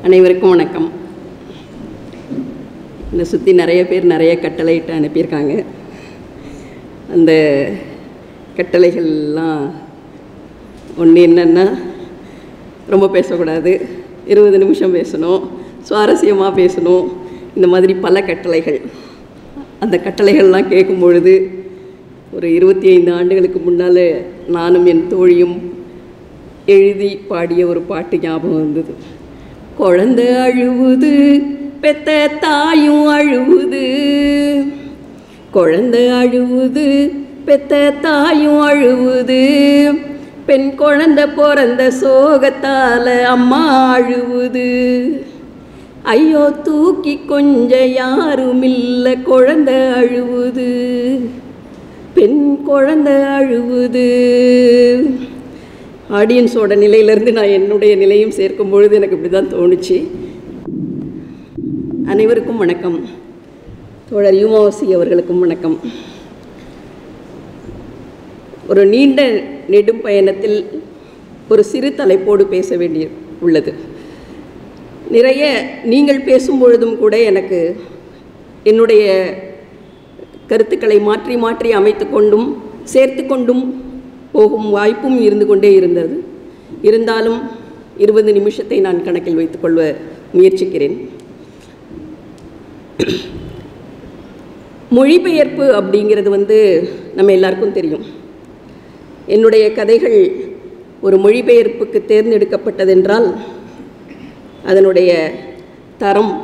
அனைவருக்கும் வணக்கம். என்னை சுற்றி நிறைய பேர் நிறைய கட்டளையிட்டு அனுப்பியிருக்காங்க. அந்த கட்டளைகள்லாம் ஒன்று என்னென்னா, ரொம்ப பேசக்கூடாது, 20 நிமிஷம் பேசணும், சுவாரஸ்யமாக பேசணும், இந்த மாதிரி பல கட்டளைகள். அந்த கட்டளைகள்லாம் கேட்கும் பொழுது ஒரு 25 ஆண்டுகளுக்கு முன்னால் நானும் என் தோழியும் எழுதி பாடிய ஒரு பாட்டு ஞாபகம் வந்தது. குழந்தை அழுவுது, பெத்த தாயும் அழுவுது, குழந்தை அழுவுது, பெத்த தாயும் அழுவுது, பெண் குழந்தை பிறந்த சோகத்தால் அம்மா அழுவுது, ஐயோ தூக்கி கொஞ்சம் யாரும் இல்லை, குழந்தை அழுவுது, பெண் குழந்தை அழுவுது. ஆடியன்ஸோட நிலையிலேருந்து நான் என்னுடைய நிலையும் சேர்க்கும் பொழுது எனக்கு இப்படி தான் தோணுச்சு. அனைவருக்கும் வணக்கம். தோழர் யுமாவசி அவர்களுக்கும் வணக்கம். ஒரு நீண்ட நெடும் பயணத்தில் ஒரு சிறு தலைப்போடு பேச வேண்டிய உள்ளது. நிறைய நீங்கள் பேசும் பொழுதும் கூட எனக்கு என்னுடைய கருத்துக்களை மாற்றி மாற்றி அமைத்து கொண்டும் சேர்த்து கொண்டும் போகும் வாய்ப்பும் இருந்து கொண்டே இருந்தது. இருந்தாலும் 20 நிமிஷத்தை நான் கணக்கில் வைத்துக்கொள்ள முயற்சிக்கிறேன். மொழிபெயர்ப்பு அப்படிங்கிறது நம்ம எல்லாருக்கும் தெரியும். என்னுடைய கதைகள் ஒரு மொழிபெயர்ப்புக்கு தேர்ந்தெடுக்கப்பட்டதென்றால் அதனுடைய தரம்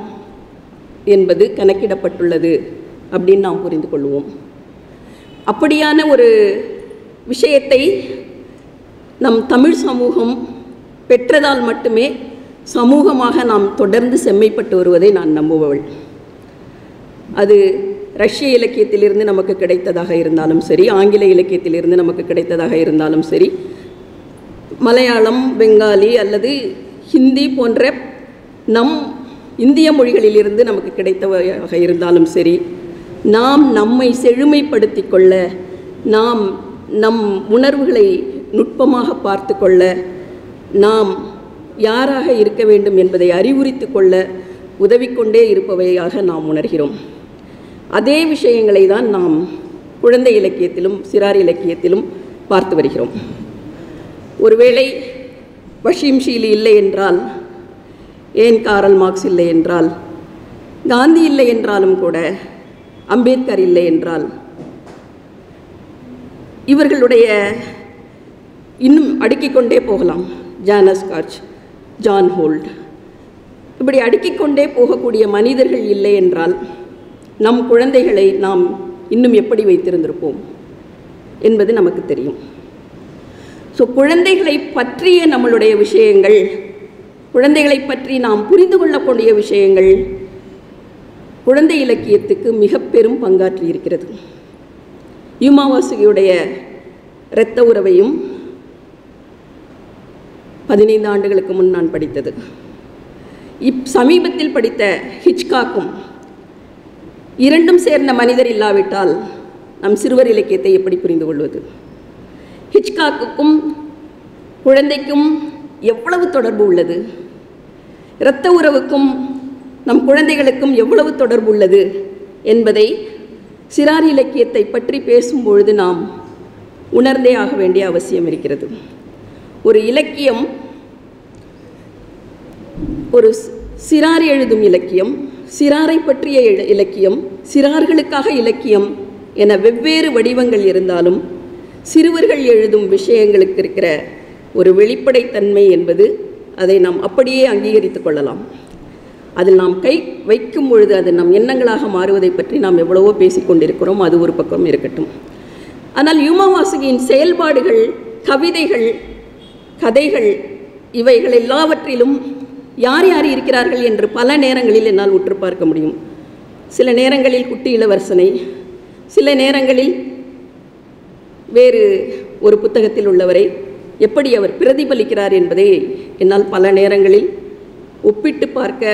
என்பது கணக்கிடப்பட்டுள்ளது அப்படின்னு நாம் புரிந்து கொள்வோம். அப்படியான ஒரு விஷயத்தை நம் தமிழ் சமூகம் பெற்றதால் மட்டுமே சமூகமாக நாம் தொடர்ந்து செம்மைப்பட்டு வருவதை நான் நம்புபவள். அது ரஷ்ய இலக்கியத்திலிருந்து நமக்கு கிடைத்ததாக இருந்தாலும் சரி, ஆங்கில இலக்கியத்திலிருந்து நமக்கு கிடைத்ததாக இருந்தாலும் சரி, மலையாளம், பெங்காலி அல்லது ஹிந்தி போன்ற நம் இந்திய மொழிகளிலிருந்து நமக்கு கிடைத்ததாக இருந்தாலும் சரி, நாம் நம்மை செழுமைப்படுத்தி கொள்ள, நாம் நம் உணர்வுகளை நுட்பமாக பார்த்து கொள்ள, நாம் யாராக இருக்க வேண்டும் என்பதை அறிவுரித்து கொள்ள உதவிக்கொண்டே இருப்பவையாக நாம் உணர்கிறோம். அதே விஷயங்களை தான் நாம் குழந்தை இலக்கியத்திலும் சிறார் இலக்கியத்திலும் பார்த்து வருகிறோம். ஒருவேளை வஷீம் ஷீலி இல்லை என்றால், ஏன் காரல் மார்க்ஸ் இல்லை என்றால், காந்தி இல்லை என்றாலும் கூட, அம்பேத்கர் இல்லை என்றால், இவர்களுடைய இன்னும் அடுக்கிக் கொண்டே போகலாம். ஜானஸ் கார்ச், ஜான் ஹோல்ட், இப்படி அடுக்கிக் கொண்டே போகக்கூடிய மனிதர்கள் இல்லை என்றால் நம் குழந்தைகளை நாம் இன்னும் எப்படி வைத்திருந்திருப்போம் என்பது நமக்கு தெரியும். ஸோ குழந்தைகளை பற்றிய நம்மளுடைய விஷயங்கள், குழந்தைகளை பற்றி நாம் புரிந்து கொள்ளக்கூடிய விஷயங்கள் குழந்தை இலக்கியத்துக்கு மிக பெரும் பங்காற்றி இருக்கிறது. யுமாவாசியுடைய இரத்த உறவையும் 15 ஆண்டுகளுக்கு முன் நான் படித்தது. சமீபத்தில் படித்த ஹிச்காக்கும், இரண்டும் சேர்ந்த மனிதர் இல்லாவிட்டால் நம் சிறுவர் இலக்கியத்தை எப்படி புரிந்து கொள்வது? ஹிச்காக்குக்கும் குழந்தைக்கும் எவ்வளவு தொடர்பு உள்ளது, இரத்த உறவுக்கும் நம் குழந்தைகளுக்கும் எவ்வளவு தொடர்பு உள்ளது என்பதை சிறார் இலக்கியத்தை பற்றி பேசும்பொழுது நாம் உணர்ந்தே ஆக வேண்டிய அவசியம் இருக்கிறது. ஒரு இலக்கியம், ஒரு சிறார் எழுதும் இலக்கியம், சிறாரை பற்றிய இலக்கியம், சிறார்களுக்காக இலக்கியம் என வெவ்வேறு வடிவங்கள் இருந்தாலும் சிறுவர்கள் எழுதும் விஷயங்களுக்கு இருக்கிற ஒரு வெளிப்படைத்தன்மை என்பது அதை நாம் அப்படியே அங்கீகரித்து கொள்ளலாம். அதில் நாம் கை வைக்கும் பொழுது அது நம் எண்ணங்களாக மாறுவதை பற்றி நாம் எவ்வளவோ பேசிக்கொண்டிருக்கிறோம். அது ஒரு பக்கம் இருக்கட்டும். ஆனால் யுமாவாசியின் செயல்பாடுகள், கவிதைகள், கதைகள், இவைகள் எல்லாவற்றிலும் யார் யார் இருக்கிறார்கள் என்று பல நேரங்களில் என்னால் உற்று பார்க்க முடியும். சில நேரங்களில் குட்டி இளவரசனை, சில நேரங்களில் வேறு ஒரு புத்தகத்தில் உள்ளவரை எப்படி அவர் பிரதிபலிக்கிறார் என்பதை என்னால் பல நேரங்களில் ஒப்பிட்டு பார்க்க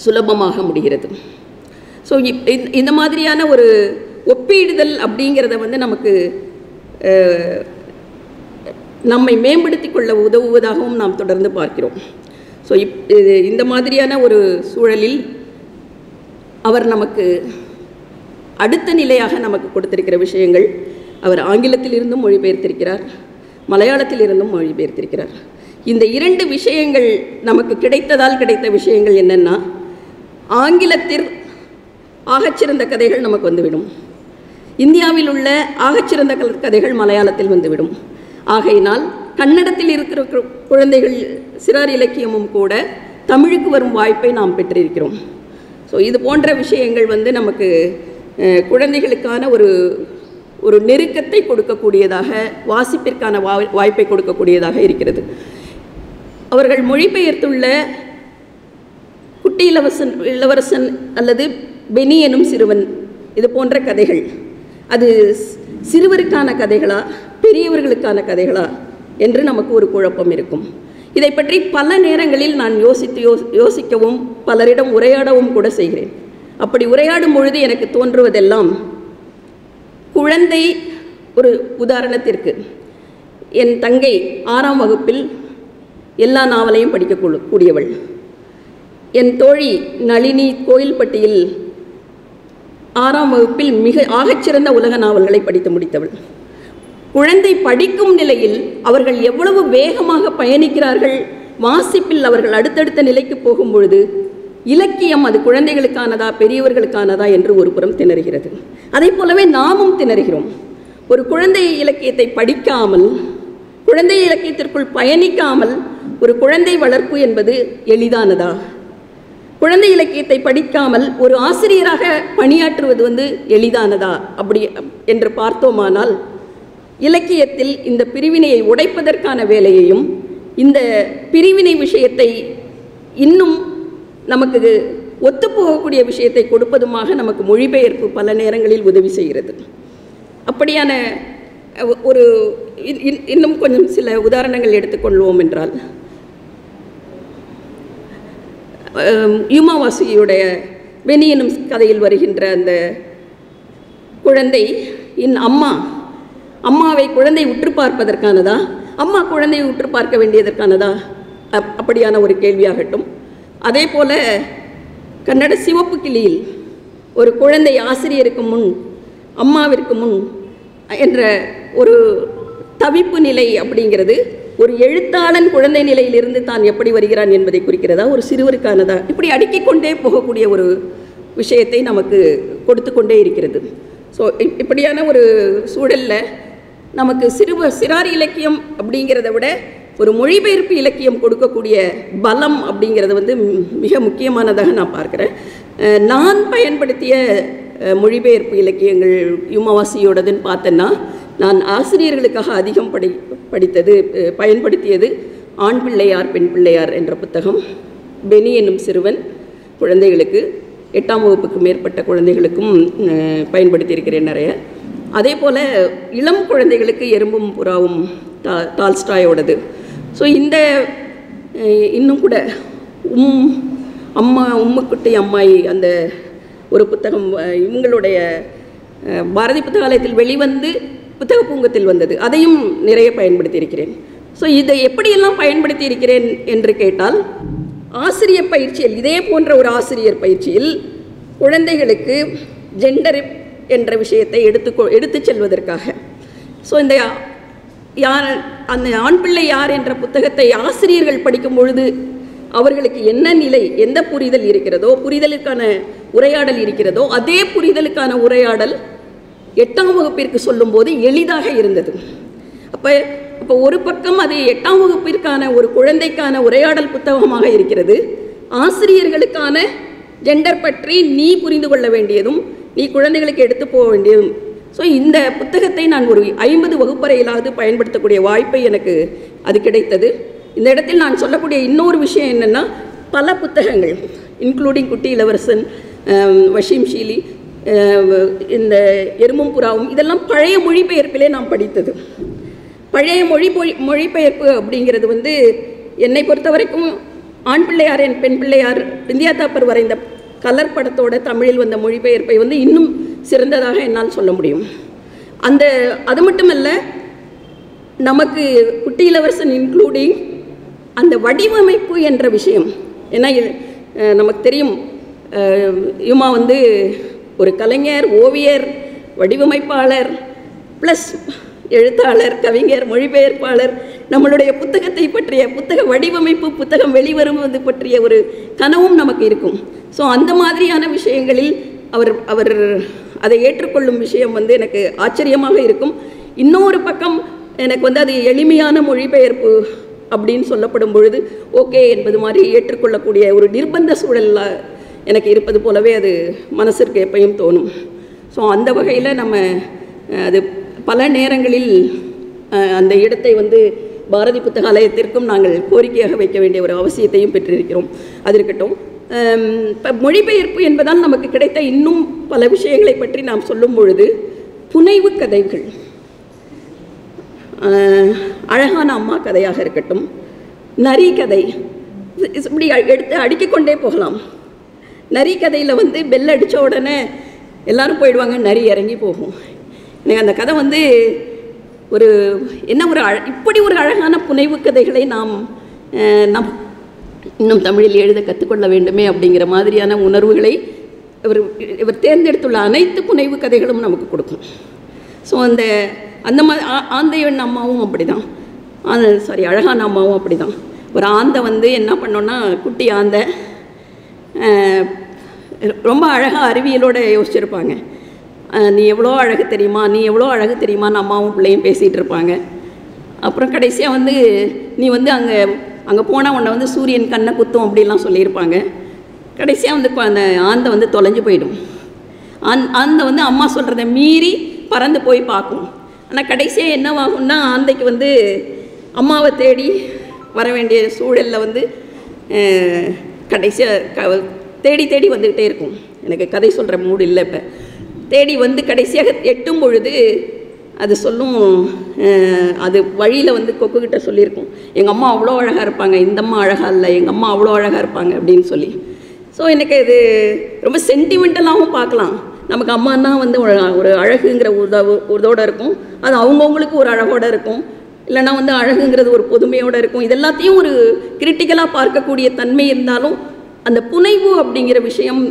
சுலபமாக முடிகிறது. ஸோ இந்த மாதிரியான ஒரு ஒப்பீடுதல் அப்படிங்கிறத நமக்கு நம்மை மேம்படுத்தி கொள்ள உதவுவதாகவும் நாம் தொடர்ந்து பார்க்கிறோம். ஸோ இந்த மாதிரியான ஒரு சூழலில் அவர் நமக்கு அடுத்த நிலையாக நமக்கு கொடுத்திருக்கிற விஷயங்கள், அவர் ஆங்கிலத்திலிருந்தும் மொழிபெயர்த்திருக்கிறார், மலையாளத்திலிருந்தும் மொழிபெயர்த்திருக்கிறார். இந்த 2 விஷயங்கள் நமக்கு கிடைத்ததால் கிடைத்த விஷயங்கள் என்னென்னா, ஆங்கிலத்தில் ஆகச்சிறந்த கதைகள் நமக்கு வந்துவிடும், இந்தியாவில் உள்ள ஆகச்சிறந்த கதைகள் மலையாளத்தில் வந்துவிடும். ஆகையினால் கன்னடத்தில் இருக்கிற குழந்தைகள் சிறார் இலக்கியமும் கூட தமிழுக்கு வரும் வாய்ப்பை நாம் பெற்றிருக்கிறோம். ஸோ இது போன்ற விஷயங்கள் வந்து நமக்கு குழந்தைகளுக்கான ஒரு நெருக்கத்தை கொடுக்கக்கூடியதாக, வாசிப்பிற்கான வாய்ப்பை கொடுக்கக்கூடியதாக இருக்கிறது. அவர்கள் மொழிபெயர்த்துள்ள குட்டி இளவரசன் அல்லது பெனி எனும் சிறுவன் இது போன்ற கதைகள், அது சிறுவருக்கான கதைகளா பெரியவர்களுக்கான கதைகளா என்று நமக்கு ஒரு குழப்பம் இருக்கும். இதை பற்றி பல நேரங்களில் நான் யோசிக்கவும் பலரிடம் உரையாடவும் கூட செய்கிறேன். அப்படி உரையாடும் பொழுது எனக்கு தோன்றுவதெல்லாம், குழந்தை, ஒரு உதாரணத்திற்கு என் தங்கை 6ஆம் வகுப்பில் எல்லா நாவலையும் படிக்கக்கூடியவள். என் தோழி நளினி கோயில்பட்டியில் 6ஆம் வகுப்பில் மிக ஆகச்சிறந்த உலக நாவல்களை படித்து முடித்தவள். குழந்தை படிக்கும் நிலையில் அவர்கள் எவ்வளவு வேகமாக பயணிக்கிறார்கள், வாசிப்பில் அவர்கள் அடுத்தடுத்த நிலைக்கு போகும்பொழுது இலக்கியம் அது குழந்தைகளுக்கானதா பெரியவர்களுக்கானதா என்று ஒரு புறம் திணறுகிறது. அதை போலவே நாமும் திணறுகிறோம். ஒரு குழந்தை இலக்கியத்தை படிக்காமல், குழந்தை இலக்கியத்திற்குள் பயணிக்காமல் ஒரு குழந்தை வளர்ப்பு என்பது எளிதானதா? குழந்தை இலக்கியத்தை படிக்காமல் ஒரு ஆசிரியராக பணியாற்றுவது வந்து எளிதானதா? அப்படி என்று பார்த்தோமானால், இலக்கியத்தில் இந்த பிரிவினையை உடைப்பதற்கான வேலையையும், இந்த பிரிவினை விஷயத்தை இன்னும் நமக்கு ஒத்துப்போகக்கூடிய விஷயத்தை கொடுப்பதுமாக நமக்கு மொழிபெயர்ப்பு பல நேரங்களில் உதவி செய்கிறது. அப்படியான ஒரு இன்னும் கொஞ்சம் சில உதாரணங்கள் எடுத்துக்கொள்வோம் என்றால், யுமா வாசுகியுடைய பெனி எனும் கதையில் வருகின்ற அந்த குழந்தை அம்மாவை குழந்தை உற்று பார்ப்பதற்கானதா, அம்மா குழந்தையை உற்று பார்க்க வேண்டியதற்கானதா, அப்படியான ஒரு கேள்வியாகட்டும். அதே போல கன்னட சிவப்பு கிளியில் ஒரு குழந்தை ஆசிரியருக்கு முன், அம்மாவிற்கு முன் என்ற ஒரு தவிப்பு நிலை அப்படிங்கிறது ஒரு எழுத்தாளன் குழந்தை நிலையிலிருந்து தான் எப்படி வருகிறான் என்பதை குறிக்கிறதா, ஒரு சிறுவருக்கானதா, இப்படி அடுக்கிக் கொண்டே போகக்கூடிய ஒரு விஷயத்தை நமக்கு கொடுத்து கொண்டே இருக்கிறது. ஸோ இப்படியான ஒரு சூழலில் நமக்கு சிறார் இலக்கியம் அப்படிங்கிறத விட ஒரு மொழிபெயர்ப்பு இலக்கியம் கொடுக்கக்கூடிய பலம் அப்படிங்கிறது வந்து மிக முக்கியமானதாக நான் பார்க்குறேன். நான் பயன்படுத்திய மொழிபெயர்ப்பு இலக்கியங்கள் யுமாவாசியோடதுன்னு பார்த்தேன்னா, நான் ஆசிரியர்களுக்காக அதிகம் பயன்படுத்தியது ஆண் பிள்ளையார் பெண் பிள்ளையார் என்ற புத்தகம், பெனி என்னும் சிறுவன் குழந்தைகளுக்கு, 8ஆம் வகுப்புக்கு மேற்பட்ட குழந்தைகளுக்கும் பயன்படுத்தியிருக்கிறேன் நிறைய. அதே போல் இளம் குழந்தைகளுக்கு எறும்பும் புறாவும் டால்ஸ்டாயோடது. ஸோ இந்த இன்னும் கூட உம்முக்குட்டி அம்மாயி அந்த ஒரு புத்தகம் இவங்களுடைய பாரதி புத்தகாலயத்தில் வெளிவந்து புத்தக பூங்கத்தில் வந்தது, அதையும் நிறைய பயன்படுத்தியிருக்கிறேன். ஸோ இதை எப்படியெல்லாம் பயன்படுத்தி இருக்கிறேன் என்று கேட்டால், ஆசிரியர் பயிற்சியில், இதே போன்ற ஒரு ஆசிரியர் பயிற்சியில் குழந்தைகளுக்கு ஜெண்டர் என்ற விஷயத்தை எடுத்து செல்வதற்காக. ஸோ இந்த அந்த ஆண் பிள்ளை யார் என்ற புத்தகத்தை ஆசிரியர்கள் படிக்கும் பொழுது அவர்களுக்கு என்ன நிலை, எந்த புரிதல் இருக்கிறதோ, புரிதலுக்கான உரையாடல் இருக்கிறதோ, அதே புரிதலுக்கான உரையாடல் 8ஆம் வகுப்பிற்கு சொல்லும்போது எளிதாக இருந்தது. அப்போ ஒரு பக்கம் அது 8ஆம் வகுப்பிற்கான ஒரு குழந்தைக்கான உரையாடல் புத்தகமாக இருக்கிறது, ஆசிரியர்களுக்கான ஜெண்டர் பற்றி நீ புரிந்து கொள்ள வேண்டியதும் நீ குழந்தைகளுக்கு எடுத்து போக வேண்டியதும். ஸோ இந்த புத்தகத்தை நான் ஒரு 50 வகுப்பறையிலாவது பயன்படுத்தக்கூடிய வாய்ப்பை எனக்கு அது கிடைத்தது. இந்த இடத்தில் நான் சொல்லக்கூடிய இன்னொரு விஷயம் என்னென்னா, பல புத்தகங்கள் இன்க்ளூடிங் குட்டி இளவரசன், வஷீம் ஷீலி, இந்த எறும்பும் புறாவும், இதெல்லாம் பழைய மொழிபெயர்ப்பிலே நாம் படித்தது. பழைய மொழிபெயர்ப்பு அப்படிங்கிறது வந்து என்னை பொறுத்த வரைக்கும் ஆண் பிள்ளையார் என் பெண் பிள்ளையார் இந்தியா தாப்பர் வரைந்த கலர் படத்தோட தமிழில் வந்த மொழிபெயர்ப்பை வந்து இன்னும் சிறந்ததாக என்னால் சொல்ல முடியும். அது மட்டுமல்ல, நமக்கு குட்டி இளவரசன் இன்க்ளூடிங் அந்த வடிவமைப்பு என்ற விஷயம், ஏன்னா நமக்கு தெரியும் யுமா வந்து ஒரு கலைஞர், ஓவியர், வடிவமைப்பாளர், ப்ளஸ் எழுத்தாளர், கவிஞர், மொழிபெயர்ப்பாளர். நம்மளுடைய புத்தகத்தை பற்றிய புத்தக வடிவமைப்பு, புத்தகம் வெளிவருவது பற்றிய ஒரு கனவும் நமக்கு இருக்கும். ஸோ அந்த மாதிரியான விஷயங்களில் அவர் அதை ஏற்றுக்கொள்ளும் விஷயம் வந்து எனக்கு ஆச்சரியமாக இருக்கும். இன்னொரு பக்கம் எனக்கு வந்து அது எளிமையான மொழிபெயர்ப்பு அப்படின்னு சொல்லப்படும் பொழுது ஓகே என்பது மாதிரி ஏற்றுக்கொள்ளக்கூடிய ஒரு நிர்பந்த சூழலில் எனக்கு இருப்பது போலவே அது மனசிற்கு எப்பயும் தோணும். ஸோ அந்த வகையில் நம்ம அது பல நேரங்களில் அந்த இடத்தை வந்து பாரதி புத்தகாலயத்திற்கும் நாங்கள் கோரிக்கையாக வைக்க வேண்டிய ஒரு அவசியத்தையும் பெற்றிருக்கிறோம். அது இருக்கட்டும். இப்போ மொழிபெயர்ப்பு என்பதால் நமக்கு கிடைத்த இன்னும் பல விஷயங்களை பற்றி நாம் சொல்லும் பொழுது, புனைவு கதைகள், அழகான அம்மா கதையாக இருக்கட்டும், நரி கதை, இப்படி எடுத்து அடுக்கிக்கொண்டே போகலாம். நரி கதையில் வந்து பெல் அடித்த உடனே எல்லாரும் போயிடுவாங்க, நரி இறங்கி போகும். எனக்கு அந்த கதை வந்து ஒரு என்ன ஒரு இப்படி ஒரு அழகான புனைவு கதைகளை நாம் இன்னும் தமிழில் எழுத கற்றுக்கொள்ள வேண்டுமே அப்படிங்கிற மாதிரியான உணர்வுகளை இவர் தேர்ந்தெடுத்துள்ள அனைத்து புனைவு கதைகளும் நமக்கு கொடுக்கும். ஸோ அந்த மாதிரி ஆந்தையன் அம்மாவும் அப்படி தான், அழகான அம்மாவும் அப்படி தான். ஒரு ஆந்தை வந்து என்ன பண்ணோன்னா, குட்டி ஆந்தை ரொம்ப அழகாக அறிவியலோடு யோசிச்சிருப்பாங்க. நீ எவ்வளோ அழகு தெரியுமா, நீ எவ்வளோ அழகு தெரியுமான்னு அம்மாவும் பிள்ளையும் பேசிகிட்டு இருப்பாங்க. அப்புறம் கடைசியாக வந்து நீ வந்து அங்கே போனால் உன்னை வந்து சூரியன் கண்ணை குத்தும் அப்படிலாம் சொல்லியிருப்பாங்க. கடைசியாக வந்து அந்த ஆந்தை வந்து தொலைஞ்சு போயிடும். ஆந்தை வந்து அம்மா சொல்கிறத மீறி பறந்து போய் பார்க்கும். ஆனால் கடைசியாக என்னவாகும்னா, ஆந்தைக்கு வந்து அம்மாவை தேடி வர வேண்டிய சூழலில் வந்து கடைசியாக தேடி தேடி வந்துக்கிட்டே இருக்கும். எனக்கு கதை சொல்கிற மூடு இல்லை. இப்போ தேடி வந்து கடைசியாக எட்டும் பொழுது அது சொல்லும், அது வழியில் வந்து கொக்குக்கிட்ட சொல்லியிருக்கும், எங்கள் அம்மா அவ்வளோ அழகாக இருப்பாங்க, இந்த அம்மா அழகாக இல்லை, எங்கள் அம்மா அவ்வளோ அழகாக இருப்பாங்க அப்படின்னு சொல்லி. ஸோ எனக்கு இது ரொம்ப சென்டிமெண்டலாகவும் பார்க்கலாம். நமக்கு அம்மானா வந்து ஒரு அழகுங்கிற இதோடு இருக்கும், அது அவங்கவுங்களுக்கு ஒரு அழகோடு இருக்கும். இல்லைனா வந்து அழகுங்கிறது ஒரு பொதுமையோடு இருக்கும். இது எல்லாத்தையும் ஒரு கிரிட்டிக்கலாக பார்க்கக்கூடிய தன்மை இருந்தாலும் அந்த புனைவு அப்படிங்கிற விஷயம்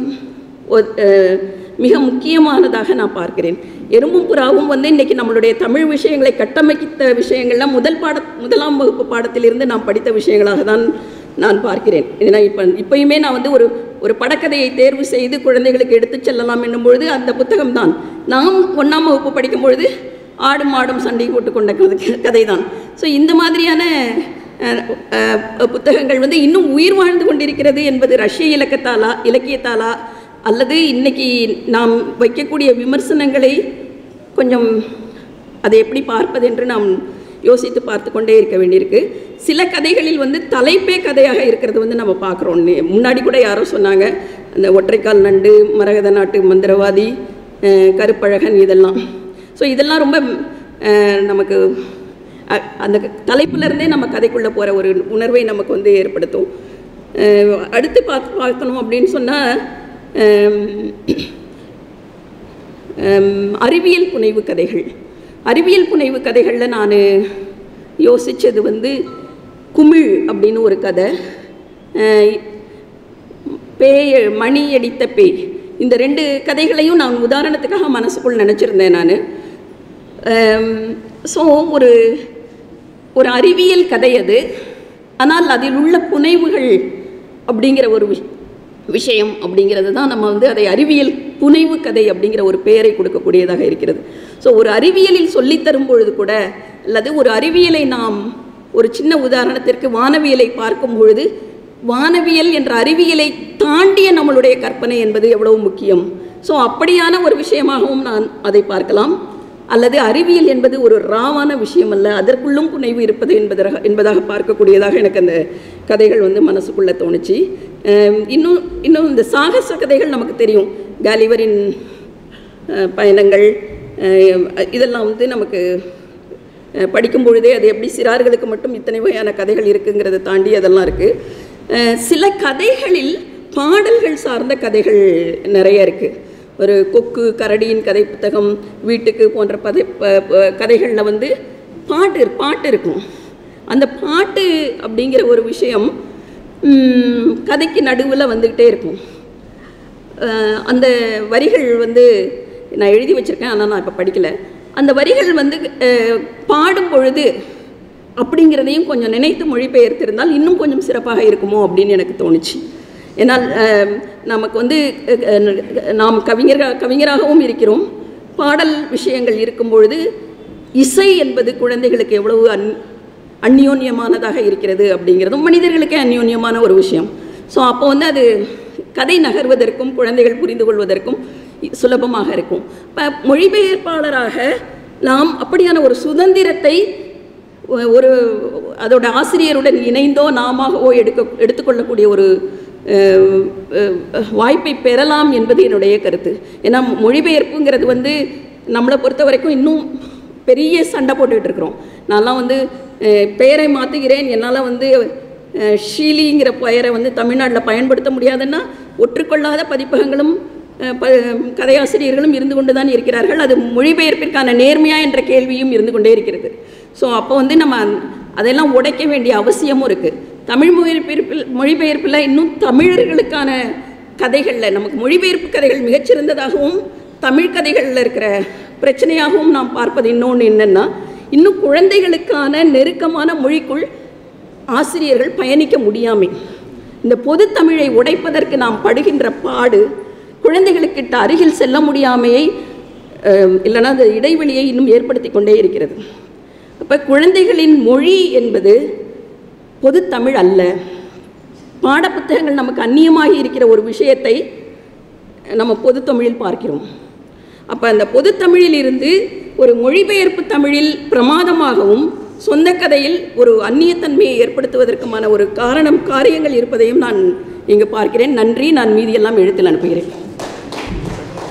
மிக முக்கியமானதாக நான் பார்க்கிறேன். எறும்பும் புறாவும் வந்து இன்றைக்கி நம்மளுடைய தமிழ் விஷயங்களை கட்டமைத்த விஷயங்கள்லாம் முதலாம் வகுப்பு பாடத்திலிருந்து நாம் படித்த விஷயங்களாக தான் நான் பார்க்கிறேன். ஏன்னா இப்போயுமே நான் வந்து ஒரு படக்கதையை தேர்வு செய்து குழந்தைகளுக்கு எடுத்து செல்லலாம் என்னும்பொழுது அந்த புத்தகம் தான். நாம் 1ஆம் வகுப்பு படிக்கும் பொழுது ஆடும் மாடும் சண்டை போட்டுக்கொண்ட கதை தான். ஸோ இந்த மாதிரியான புத்தகங்கள் வந்து இன்னும் உயிர் வாழ்ந்து கொண்டிருக்கிறது என்பது ரஷ்ய இலக்கியத்தாலா அல்லது இன்றைக்கி நாம் வைக்கக்கூடிய விமர்சனங்களை கொஞ்சம் அதை எப்படி பார்ப்பது என்று நாம் யோசித்து பார்த்து கொண்டே இருக்க வேண்டியிருக்கு. சில கதைகளில் வந்து தலைப்பே கதையாக இருக்கிறது வந்து நம்ம பார்க்குறோம். முன்னாடி கூட யாரோ சொன்னாங்க, அந்த ஒற்றைக்கால் நண்டு, மரகத நாட்டு மந்திரவாதி, கருப்பழகன், இதெல்லாம். ஸோ இதெல்லாம் ரொம்ப நமக்கு அந்த தலைப்பிலிருந்தே நம்ம கதைக்குள்ளே போகிற ஒரு உணர்வை நமக்கு வந்து ஏற்படுத்தும். அடுத்து பார்க்கணும் அப்படின்னு சொன்னால் அறிவியல் புனைவு கதைகள். அறிவியல் புனைவு கதைகளில் நான் யோசித்தது வந்து குமிழ் அப்படின்னு ஒரு கதை, மணி அடித்த பேய். இந்த 2 கதைகளையும் நான் உதாரணத்துக்காக மனசுக்குள் நினச்சிருந்தேன் நான். ஸோ ஒரு அறிவியல் கதை அது, ஆனால் அதில் உள்ள புனைவுகள் அப்படிங்கிற ஒரு விஷயம் அப்படிங்கிறது தான் நம்ம வந்து அதை அறிவியல் புனைவு கதை அப்படிங்கிற ஒரு பெயரை கொடுக்கக்கூடியதாக இருக்கிறது. ஸோ ஒரு அறிவியலில் சொல்லித்தரும் பொழுது கூட, அல்லது ஒரு அறிவியலை நாம் ஒரு சின்ன உதாரணத்திற்கு வானவியலை பார்க்கும் பொழுது, வானவியல் என்ற அறிவியலை தாண்டிய நம்மளுடைய கற்பனை என்பது எவ்வளவு முக்கியம். ஸோ அப்படியான ஒரு விஷயமாகவும் நான் அதை பார்க்கலாம். அல்லது அறிவியல் என்பது ஒரு ராவான விஷயம் அல்ல, அதற்குள்ளும் புனைவு இருப்பது என்பதாக பார்க்கக்கூடியதாக எனக்கு அந்த கதைகள் வந்து மனசுக்குள்ளே தோணுச்சு. இன்னும் இந்த சாகச கதைகள் நமக்கு தெரியும், காலிவரின் பயணங்கள், இதெல்லாம் வந்து நமக்கு படிக்கும் பொழுதே அது எப்படி சிறார்களுக்கு மட்டும் இத்தனை வகையான கதைகள் இருக்குங்கிறத தாண்டி அதெல்லாம் இருக்குது. சில கதைகளில் பாடல்கள் சார்ந்த கதைகள் நிறைய இருக்குது. ஒரு கொக்கு கரடியின் கதை புத்தகம், வீட்டுக்கு போன்ற கதைகளில் வந்து பாட்டு இருக்கும். அந்த பாட்டு அப்படிங்கிற ஒரு விஷயம் கதைக்கு நடுவில் வந்துக்கிட்டே இருக்கும். அந்த வரிகள் வந்து நான் எழுதி வச்சுருக்கேன், ஆனால் நான் இப்போ படிக்கலை. அந்த வரிகள் வந்து பாடும் பொழுது அப்படிங்கிறதையும் கொஞ்சம் நினைத்து மொழிபெயர்த்திருந்தால் இன்னும் கொஞ்சம் சிறப்பாக இருக்குமோ அப்படின்னு எனக்கு தோணுச்சு. ஏன்னால் நமக்கு வந்து நாம் கவிஞராகவும் இருக்கிறோம். பாடல் விஷயங்கள் இருக்கும் பொழுது இசை என்பது குழந்தைகளுக்கு எவ்வளவு அந்யோன்யமானதாக இருக்கிறது அப்படிங்கிறதும் மனிதர்களுக்கே அந்யோன்யமான ஒரு விஷயம். ஸோ அப்போ வந்து அது கதை நகர்வதற்கும் குழந்தைகள் புரிந்து கொள்வதற்கும் சுலபமாக இருக்கும். இப்போ மொழிபெயர்ப்பாளராக நாம் அப்படியான ஒரு சுதந்திரத்தை ஒரு அதோட ஆசிரியருடன் இணைந்தோ நாமவோ எடுத்துக்கொள்ளக்கூடிய ஒரு வாய்ப்பை பெறலாம் என்பது என்னுடைய கருத்து. ஏன்னா மொழிபெயர்ப்புங்கிறது வந்து நம்மளை பொறுத்த வரைக்கும் இன்னும் பெரிய சண்டை போட்டுக்கிட்டு இருக்கிறோம். நான்லாம் வந்து பெயரை மாற்றுகிறேன், என்னால் வந்து ஷீலிங்கிற பெயரை வந்து தமிழ்நாட்டில் பயன்படுத்த முடியாதுன்னா ஒற்றுக்கொள்ளாத பதிப்பகங்களும் கதையாசிரியர்களும் இருந்து கொண்டு தான் இருக்கிறார்கள். அது மொழிபெயர்ப்பிற்கான நேர்மையா என்ற கேள்வியும் இருந்து கொண்டே இருக்கிறது. ஸோ அப்போ வந்து நம்ம அதெல்லாம் உடைக்க வேண்டிய அவசியமும் இருக்குது. தமிழ் மொழிபெயர்ப்பில் இன்னும் தமிழர்களுக்கான கதைகளில் நமக்கு மொழிபெயர்ப்பு கதைகள் மிகச்சிறந்ததாகவும் தமிழ் கதைகளில் இருக்கிற பிரச்சனையாகவும் நாம் பார்ப்பது இன்னொன்று என்னென்னா, இன்னும் குழந்தைகளுக்கான நெருக்கமான மொழிக்குள் ஆசிரியர்கள் பயணிக்க முடியாமை, இந்த பொது தமிழை உடைப்பதற்கு நாம் படுகின்ற பாடு குழந்தைகளுக்கிட்ட அருகில் செல்ல முடியாமையை இல்லைன்னா அந்த இடைவெளியை இன்னும் ஏற்படுத்தி கொண்டே இருக்கிறது. அப்போ குழந்தைகளின் மொழி என்பது பொது தமிழ் அல்ல. பாடப்புத்தகங்கள் நமக்கு அந்நியமாகி இருக்கிற ஒரு விஷயத்தை நம்ம பொது தமிழில் பார்க்கிறோம். அப்போ அந்த பொது தமிழில் இருந்து ஒரு மொழிபெயர்ப்பு தமிழில் பிரமாதமாகவும் சொந்த கதையில் ஒரு அந்நியத்தன்மையை ஏற்படுத்துவதற்குமான ஒரு காரியங்கள் இருப்பதையும் நான் இங்கு பார்க்கிறேன். நன்றி. நான் மீதியெல்லாம் எழுத்தில் அனுப்புகிறேன்.